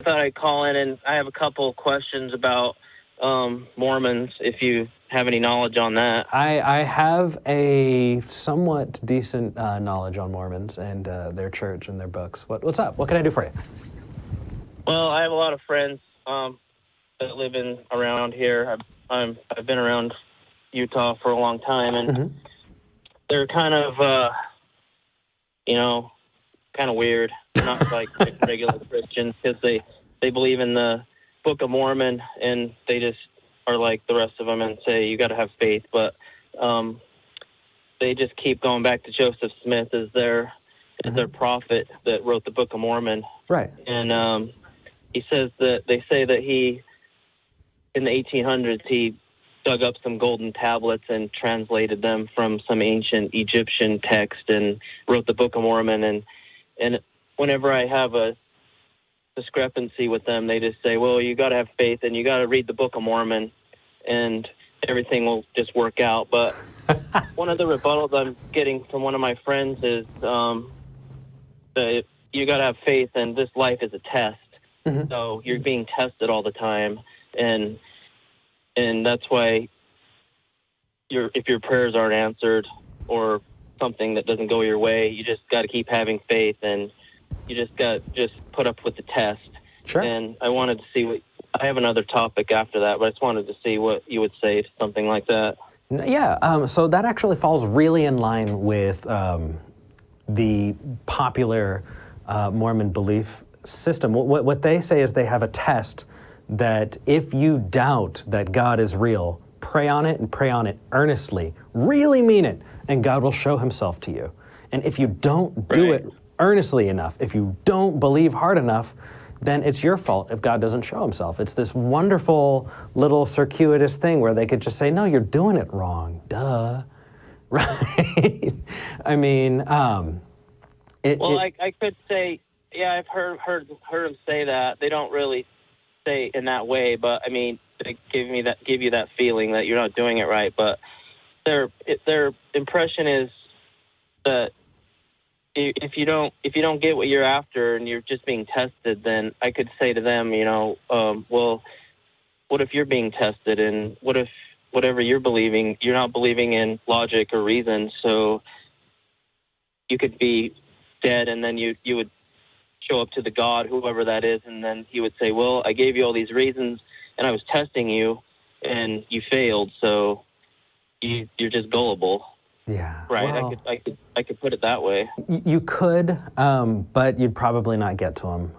thought I'd call in, and I have a couple of questions about Mormons, if you have any knowledge on that. I have a somewhat decent knowledge on Mormons and their church and their books. What's up? What can I do for you? Well, I have a lot of friends that live around here. I've been around Utah for a long time, and they're kind of, kind of weird. They're not like regular Christians, because they believe in the Book of Mormon, and they just are like the rest of them and say you got to have faith. But they just keep going back to Joseph Smith as their prophet that wrote the Book of Mormon. Right. And he says that they say that he, in the 1800s, he dug up some golden tablets and translated them from some ancient Egyptian text and wrote the Book of Mormon. And whenever I have a discrepancy with them, they just say, well, you got to have faith and you got to read the Book of Mormon and everything will just work out. But one of the rebuttals I'm getting from one of my friends is that you got to have faith, and this life is a test. So you're being tested all the time, and that's why if your prayers aren't answered or something that doesn't go your way, you just got to keep having faith, and you just got to put up with the test. Sure. And I wanted to see I have another topic after that, but I just wanted to see what you would say to something like that. Yeah, so that actually falls really in line with the popular Mormon belief system. What they say is they have a test that if you doubt that God is real, pray on it and pray on it earnestly, really mean it, and God will show himself to you. And if you don't do it earnestly enough, if you don't believe hard enough, then it's your fault if God doesn't show himself. It's this wonderful little circuitous thing where they could just say, no, you're doing it wrong, duh, right? I mean, I could say, yeah, I've heard them say that. They don't really say in that way, but I mean, they give you that feeling that you're not doing it right. But their impression is that if you don't get what you're after and you're just being tested, then I could say to them, well, what if you're being tested, and what if whatever you're believing, you're not believing in logic or reason, so you could be dead, and then you would show up to the God, whoever that is, and then he would say, well, I gave you all these reasons, and I was testing you, and you failed, so you're just gullible. Yeah. Right. Well, I could put it that way. You could, but you'd probably not get to them.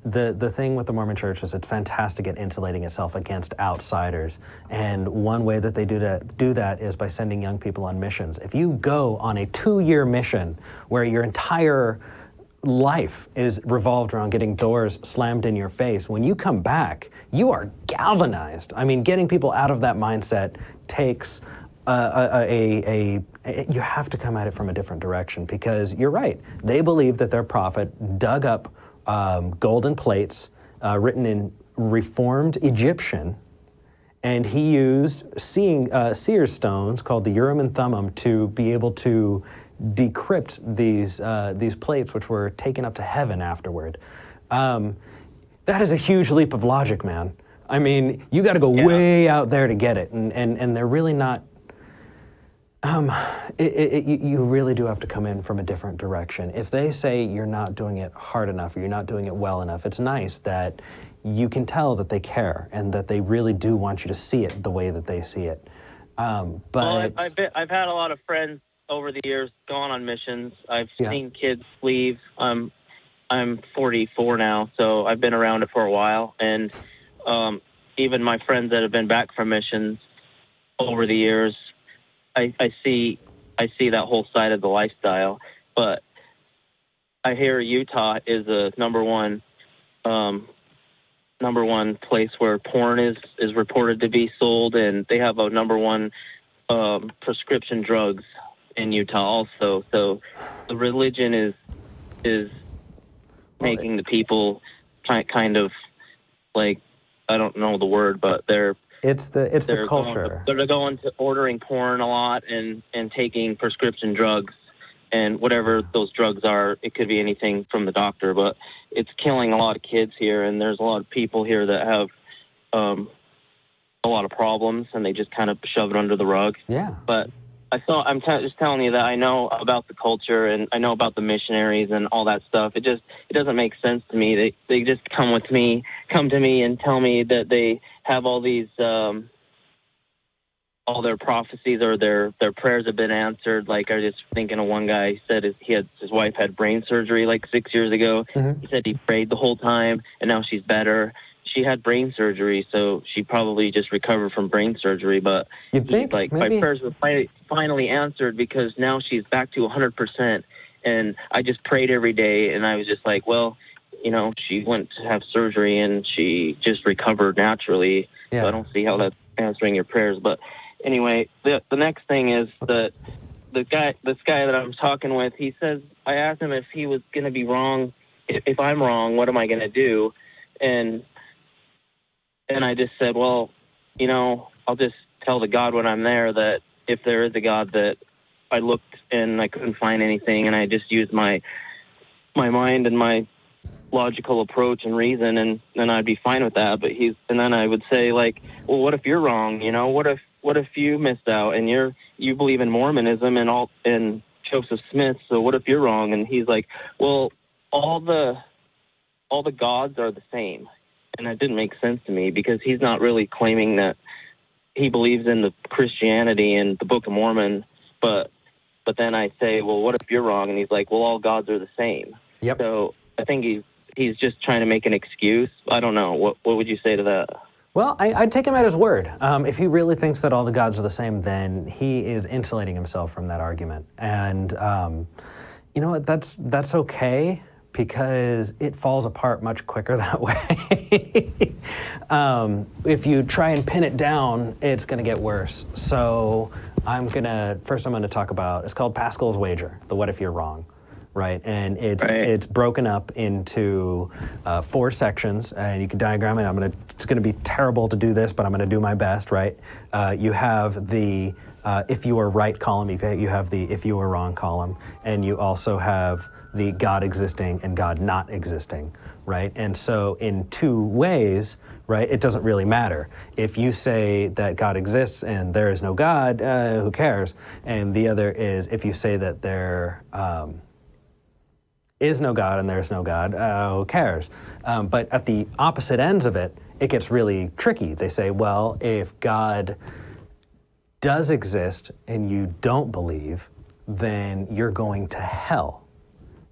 The thing with the Mormon Church is it's fantastic at insulating itself against outsiders. And one way that they do that is by sending young people on missions. If you go on a 2-year mission where your entire life is revolved around getting doors slammed in your face, when you come back, you are galvanized. I mean, getting people out of that mindset takes you have to come at it from a different direction, because you're right. They believe that their prophet dug up golden plates written in Reformed Egyptian, and he used seer stones called the Urim and Thummim to be able to decrypt these plates, which were taken up to heaven afterward. That is a huge leap of logic, man. I mean, you got to go way out there to get it, and they're really not. You really do have to come in from a different direction. If they say you're not doing it hard enough or you're not doing it well enough, it's nice that you can tell that they care and that they really do want you to see it the way that they see it. But I've had a lot of friends over the years gone on missions. I've seen kids leave. I'm 44 now, so I've been around it for a while, and even my friends that have been back from missions over the years, I see that whole side of the lifestyle. But I hear Utah is a number one place where porn is reported to be sold, and they have a number one prescription drugs in Utah also. So the religion is making the people kind of like, I don't know the word, but it's the culture. They're going to ordering porn a lot and taking prescription drugs, and whatever those drugs are, it could be anything from the doctor, but it's killing a lot of kids here, and there's a lot of people here that have a lot of problems, and they just kind of shove it under the rug. Yeah. But just telling you that I know about the culture, and I know about the missionaries and all that stuff. It doesn't make sense to me. They just come to me and tell me that they have all these all their prophecies or their prayers have been answered. Like, I was just thinking of one guy, he said his wife had brain surgery like 6 years ago. Mm-hmm. He said he prayed the whole time, and now she's better. She had brain surgery, so she probably just recovered from brain surgery. But you'd think, like, maybe my prayers were finally answered because now she's back to 100%. And I just prayed every day, and I was just like, well, you know, she went to have surgery and she just recovered naturally. Yeah. So I don't see how that's answering your prayers. But anyway, the next thing is that this guy that I'm talking with, he says, I asked him if he was going to be wrong. If I'm wrong, what am I going to do? And I just said, well, you know, I'll just tell the God when I'm there that if there is a God, that I looked and I couldn't find anything, and I just used my mind and my logical approach and reason, and then I'd be fine with that. But and then I would say, like, well, what if you're wrong? You know, what if you missed out and you believe in Mormonism and Joseph Smith? So what if you're wrong? And he's like, well, all the gods are the same. And that didn't make sense to me, because he's not really claiming that he believes in the Christianity and the Book of Mormon. But then I say, well, what if you're wrong? And he's like, well, all gods are the same. Yep. So I think he's just trying to make an excuse. I don't know. What would you say to that? Well, I'd take him at his word. If he really thinks that all the gods are the same, then he is insulating himself from that argument. And you know what? That's okay, because it falls apart much quicker that way. If you try and pin it down, it's going to get worse. So I'm going to talk about, it's called Pascal's wager, the what if you're wrong, right? And it's broken up into 4 sections, and you can diagram it. It's going to be terrible to do this, but I'm going to do my best, right? You have the if you are right column, you have the if you are wrong column, and you also have the God existing and God not existing, right? And so in 2 ways, right, it doesn't really matter. If you say that God exists and there is no God, who cares? And the other is if you say that there is no God and there's no God, who cares? But at the opposite ends of it, it gets really tricky. They say, well, if God does exist and you don't believe, then you're going to hell.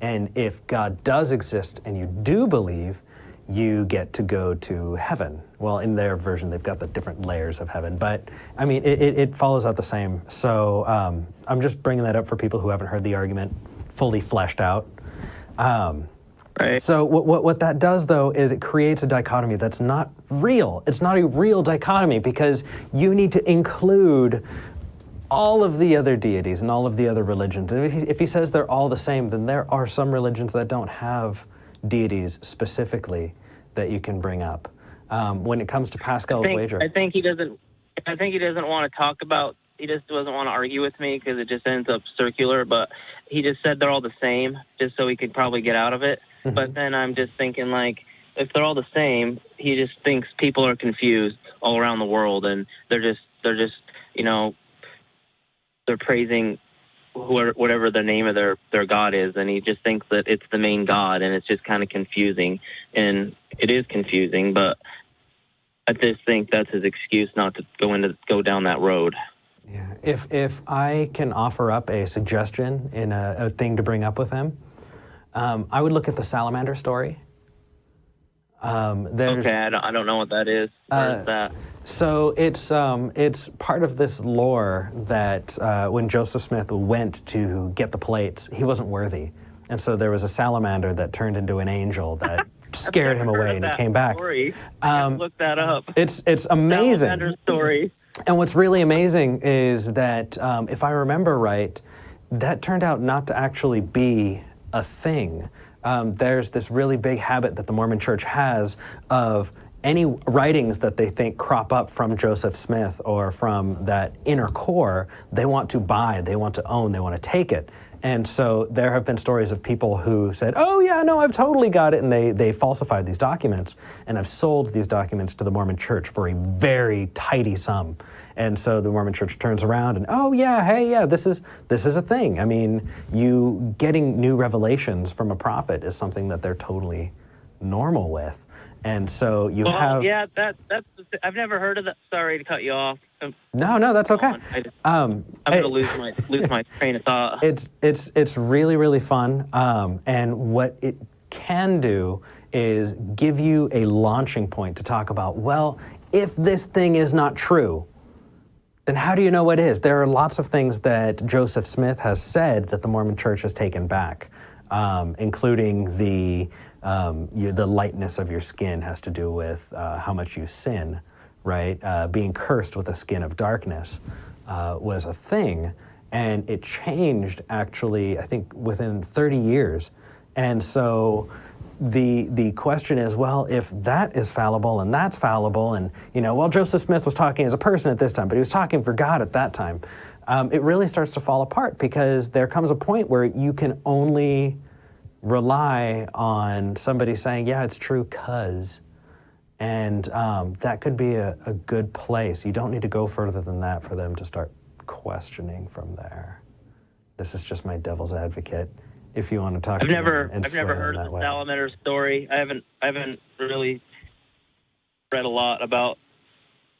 And if God does exist and you do believe, you get to go to heaven. Well, in their version, they've got the different layers of heaven. But, I mean, it follows out the same. So I'm just bringing that up for people who haven't heard the argument fully fleshed out. Right. So what that does, though, is it creates a dichotomy that's not real. It's not a real dichotomy, because you need to include all of the other deities and all of the other religions. And if he says they're all the same, then there are some religions that don't have deities specifically that you can bring up. When it comes to Pascal's wager, I think he doesn't want to talk about. He just doesn't want to argue with me, because it just ends up circular. But he just said they're all the same, just so he could probably get out of it. Mm-hmm. But then I'm just thinking, like, if they're all the same, he just thinks people are confused all around the world, and they're just you know, they're praising whatever the name of their God is, and he just thinks that it's the main God, and it's just kind of confusing. And it is confusing, but I just think that's his excuse not to go down that road. Yeah. If I can offer up a suggestion in a thing to bring up with him, I would look at the Salamander story. Okay, I don't know what that is. Where is that? So it's part of this lore that when Joseph Smith went to get the plates, he wasn't worthy. And so there was a salamander that turned into an angel that scared him away, and he came back. Story. I look that up. It's amazing. Salamander story. And what's really amazing is that, if I remember right, that turned out not to actually be a thing. There's this really big habit that the Mormon Church has of any writings that they think crop up from Joseph Smith or from that inner core, they want to buy, they want to own, they want to take it. And so there have been stories of people who said, oh yeah, no, I've totally got it. And they falsified these documents and have sold these documents to the Mormon Church for a very tidy sum. And so the Mormon Church turns around and, oh yeah, hey, yeah, this is a thing. I mean, you getting new revelations from a prophet is something that they're totally normal with. And so you have... Yeah, that's I've never heard of that. Sorry to cut you off. No, that's okay. I'm going to lose my train of thought. It's really, really fun. And what it can do is give you a launching point to talk about, well, if this thing is not true, then how do you know what is? There are lots of things that Joseph Smith has said that the Mormon Church has taken back, including the lightness of your skin has to do with how much you sin, right? Being cursed with a skin of darkness was a thing, and it changed actually, I think, within 30 years. And so the question is, well, if that is fallible and that's fallible, and, well, Joseph Smith was talking as a person at this time, but he was talking for God at that time, it really starts to fall apart, because there comes a point where you can only rely on somebody saying, yeah, it's true, cuz. And that could be a good place. You don't need to go further than that for them to start questioning from there. This is just my devil's advocate. If you want to talk, I've never heard of the Salamander story. I haven't really read a lot about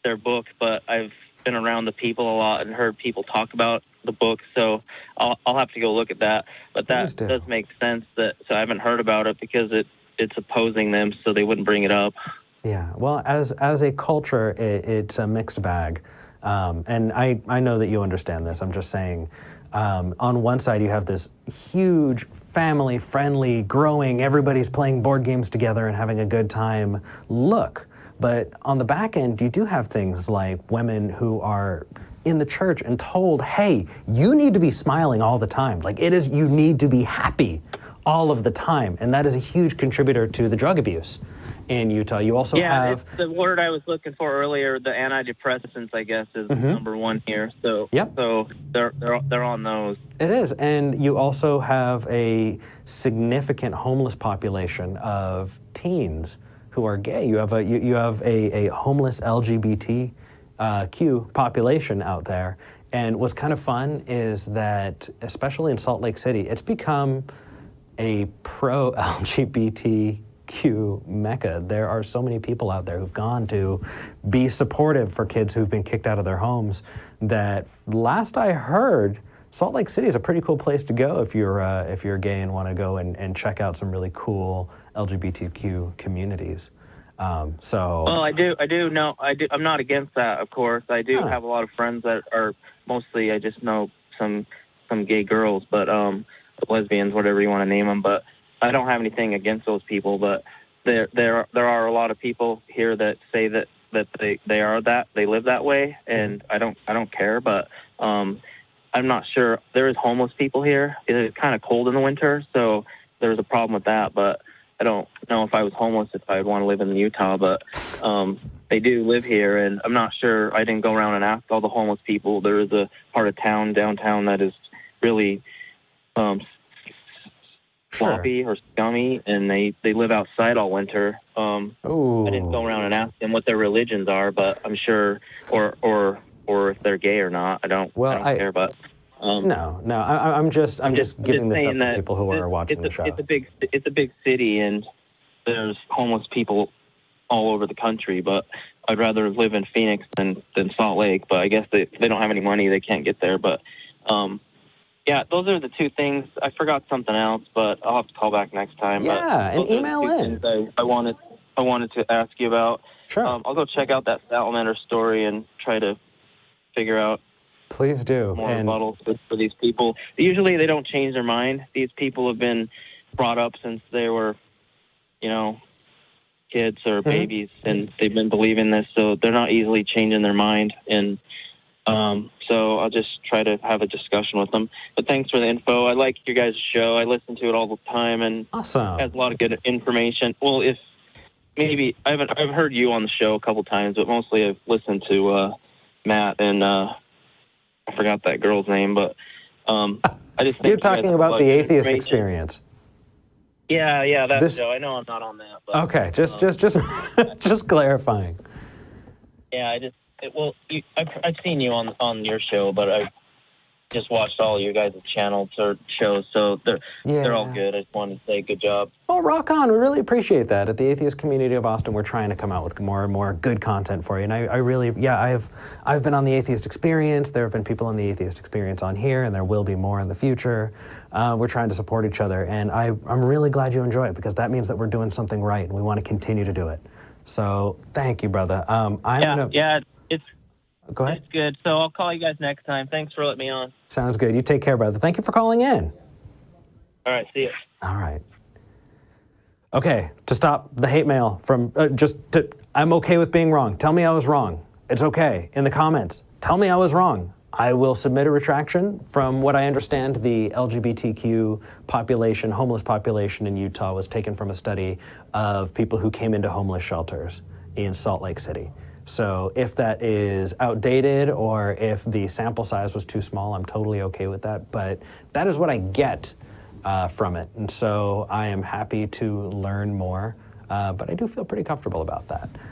their book, but I've been around the people a lot and heard people talk about the book, so I'll have to go look at that. But that does make sense. So I haven't heard about it because it's opposing them, so they wouldn't bring it up. Yeah, well, as a culture, it's a mixed bag, and I know that you understand this. I'm just saying. On one side, you have this huge family-friendly, growing, everybody's playing board games together and having a good time look. But on the back end, you do have things like women who are in the church and told, hey, you need to be smiling all the time. Like you need to be happy all of the time. And that is a huge contributor to the drug abuse in Utah. You also have... the word I was looking for earlier, the antidepressants, I guess, is number one here. So, so they're on those. It is, and you also have a significant homeless population of teens who are gay. You have a homeless LGBTQ population out there. And what's kind of fun is that, especially in Salt Lake City, it's become a pro-LGBTQ mecca. There are so many people out there who've gone to be supportive for kids who've been kicked out of their homes that, last I heard, Salt Lake City is a pretty cool place to go if you're gay and want to go and check out some really cool LGBTQ communities. Well, I do know. I'm not against that, of course. I do have a lot of friends that are mostly, I just know some gay girls, but lesbians, whatever you want to name them. But I don't have anything against those people. But there are a lot of people here that say that they live that way, and I don't care. But I'm not sure. There is homeless people here. It's kind of cold in the winter, so there's a problem with that. But I don't know if I was homeless if I'd want to live in Utah, but they do live here, and I'm not sure. I didn't go around and ask all the homeless people. There is a part of downtown, that is really sloppy or scummy, and they live outside all winter. I didn't go around and ask them what their religions are, but I'm sure, or if they're gay or not. I don't care, but. No. I'm just giving this up to people who are watching the show. It's a big city, and there's homeless people all over the country. But I'd rather live in Phoenix than Salt Lake. But I guess they don't have any money; they can't get there. But yeah, those are the two things. I forgot something else, but I'll have to call back next time. Yeah, and email in. I wanted to ask you about. Sure. I'll go check out that Salamander story and try to figure out. Please do. More rebuttals for these people. Usually they don't change their mind. These people have been brought up since they were, kids or babies, and they've been believing this, so they're not easily changing their mind. And so I'll just try to have a discussion with them. But thanks for the info. I like your guys' show. I listen to it all the time, and awesome. It has a lot of good information. Well, if maybe I've heard you on the show a couple times, but mostly I've listened to Matt and I forgot that girl's name, but I I just think You're you guys talking have a about bunch the of atheist information. experience. Yeah, that's This- Joe. I know I'm not on that. But, Okay, just just clarifying. Yeah, I've seen you on your show, but I just watched all your guys' channels or shows, so they're all good. I just wanted to say good job. Oh, rock on. We really appreciate that. At the Atheist Community of Austin, we're trying to come out with more and more good content for you. And I really, I've been on the Atheist Experience. There have been people on the Atheist Experience on here, and there will be more in the future. We're trying to support each other, and I'm really glad you enjoy it, because that means that we're doing something right, and we want to continue to do it. So thank you, brother. Go ahead. It's good. So I'll call you guys next time. Thanks for letting me on. Sounds good. You take care, brother. Thank you for calling in. All right, see you. All right. Okay, to stop the hate mail from I'm okay with being wrong. Tell me I was wrong. It's okay. In the comments, tell me I was wrong. I will submit a retraction. From what I understand, the LGBTQ population, homeless population in Utah was taken from a study of people who came into homeless shelters in Salt Lake City. So if that is outdated or if the sample size was too small, I'm totally okay with that. But that is what I get from it. And so I am happy to learn more, but I do feel pretty comfortable about that.